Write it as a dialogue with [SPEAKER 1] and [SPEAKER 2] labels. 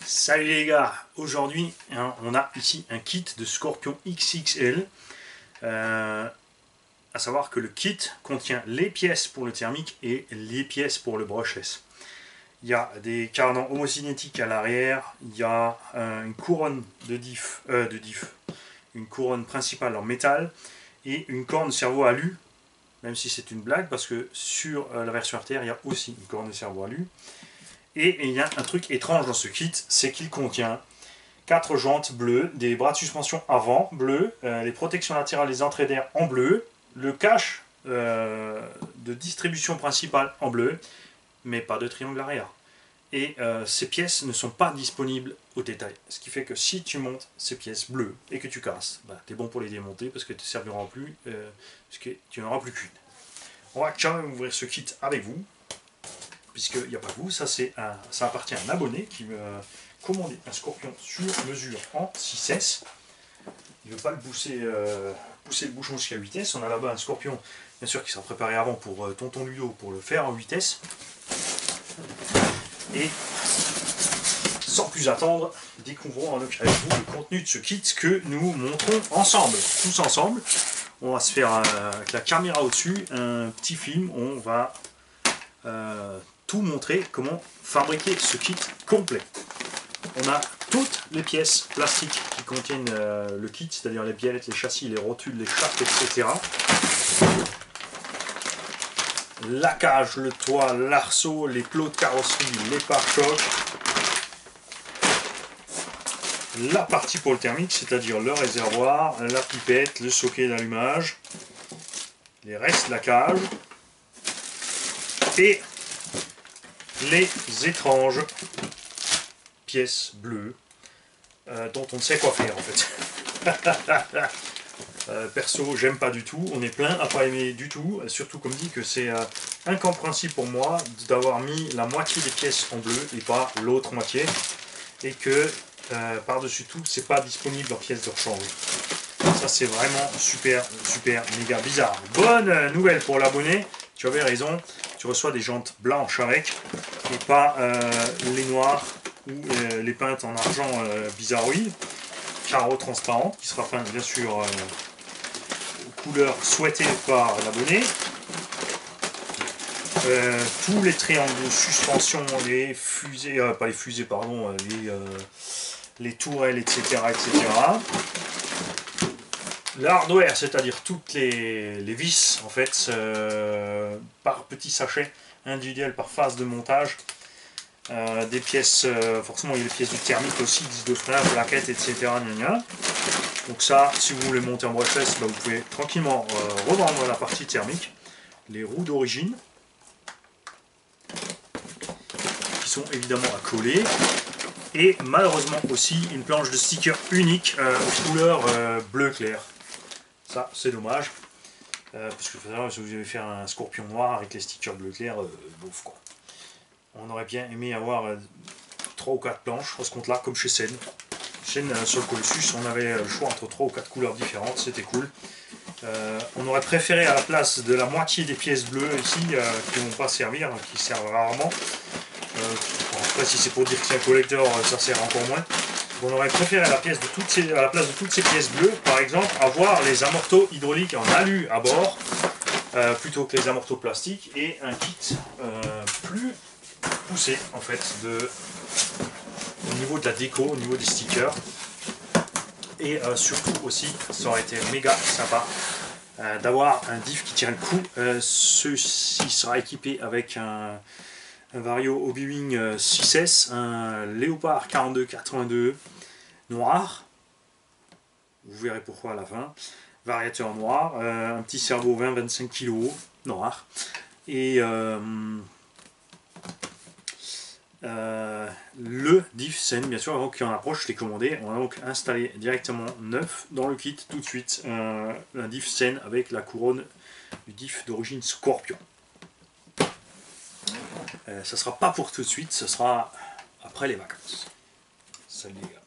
[SPEAKER 1] Salut les gars, aujourd'hui on a ici un kit de Scorpion XXL, à savoir que le kit contient les pièces pour le thermique et les pièces pour le brushless. Il y a des cardans homocinétiques à l'arrière, il y a une couronne une couronne principale en métal et une corne cerveau alu, même si c'est une blague parce que sur la version RTR il y a aussi une corne de cerveau alu. Et il y a un truc étrange dans ce kit, c'est qu'il contient 4 jantes bleues, des bras de suspension avant bleus, les protections latérales des entrées d'air en bleu, le cache de distribution principale en bleu, mais pas de triangle arrière. Et ces pièces ne sont pas disponibles au détail. Ce qui fait que si tu montes ces pièces bleues et que tu casses, bah, tu es bon pour les démonter parce que tu ne serviront plus, parce que tu n'auras plus qu'une. On va quand même ouvrir ce kit avec vous. Puisqu'il n'y a pas que vous, ça appartient à un abonné qui me commandé un Scorpion sur mesure en 6S. Il ne veut pas le pousser le bouchon jusqu'à 8S. On a là-bas un Scorpion, bien sûr, qui sera préparé avant pour tonton Ludo pour le faire en 8S. Et sans plus attendre, découvrons avec vous le contenu de ce kit que nous montrons ensemble, tous ensemble. On va se faire avec la caméra au-dessus un petit film où on va tout montrer comment fabriquer ce kit complet. On a toutes les pièces plastiques qui contiennent le kit, c'est-à-dire les biellettes, les châssis, les rotules, les chartes, etc. La cage, le toit, l'arceau, les plots de carrosserie, les pare-chocs. La partie pour le thermique, c'est-à-dire le réservoir, la pipette, le socket d'allumage, les restes de la cage et les étranges pièces bleues dont on ne sait quoi faire en fait. Perso, j'aime pas du tout, on est plein à pas aimer du tout, surtout comme dit que c'est incompréhensible pour moi d'avoir mis la moitié des pièces en bleu et pas l'autre moitié, et que par-dessus tout, c'est pas disponible en pièces de rechange. Ça c'est vraiment super méga bizarre. Bonne nouvelle pour l'abonné, tu avais raison, tu reçois des jantes blanches avec, et pas les noires ou les peintes en argent bizarroïdes, carreau transparent, qui sera peint bien sûr aux couleurs souhaitées par l'abonné. Tous les triangles de suspension, les fusées, pas les fusées, pardon, les tourelles, etc. Le hardware, c'est-à-dire toutes les vis, en fait, par petits sachets individuels par phase de montage. Des pièces, forcément il y a les pièces du thermique aussi, disques de frein, plaquettes, etc. Donc ça, si vous voulez monter en brushless, bah, vous pouvez tranquillement revendre la partie thermique. Les roues d'origine, qui sont évidemment à coller. Et malheureusement aussi une planche de sticker unique aux couleurs bleu clair. Ça, c'est dommage. Parce que si vous avez fait un Scorpion noir avec les stickers bleu clair, bouf quoi. On aurait bien aimé avoir 3 ou 4 planches à ce compte-là, comme chez Sen. Sur le Colossus, on avait le choix entre 3 ou 4 couleurs différentes, c'était cool. On aurait préféré à la place de la moitié des pièces bleues ici, qui ne vont pas servir, qui servent rarement. Après, si c'est pour dire que c'est un collector, ça sert encore moins. On aurait préféré à la place de toutes ces pièces bleues, par exemple, avoir les amortos hydrauliques en alu à bord, plutôt que les amortos plastiques, et un kit plus poussé en fait au niveau de la déco, au niveau des stickers. Et surtout aussi, ça aurait été méga sympa d'avoir un diff qui tient le coup. Ceci sera équipé avec un Vario Hobby-Wing 6S, un Léopard 4282 noir, vous verrez pourquoi à la fin, variateur noir, un petit cerveau 20-25 kg noir, et le diff Sen, bien sûr, avant qu'il en approche, je l'ai commandé. On a donc installé directement neuf dans le kit tout de suite un diff Sen avec la couronne du diff d'origine Scorpion. Ça sera pas pour tout de suite, ce sera après les vacances. Salut les gars.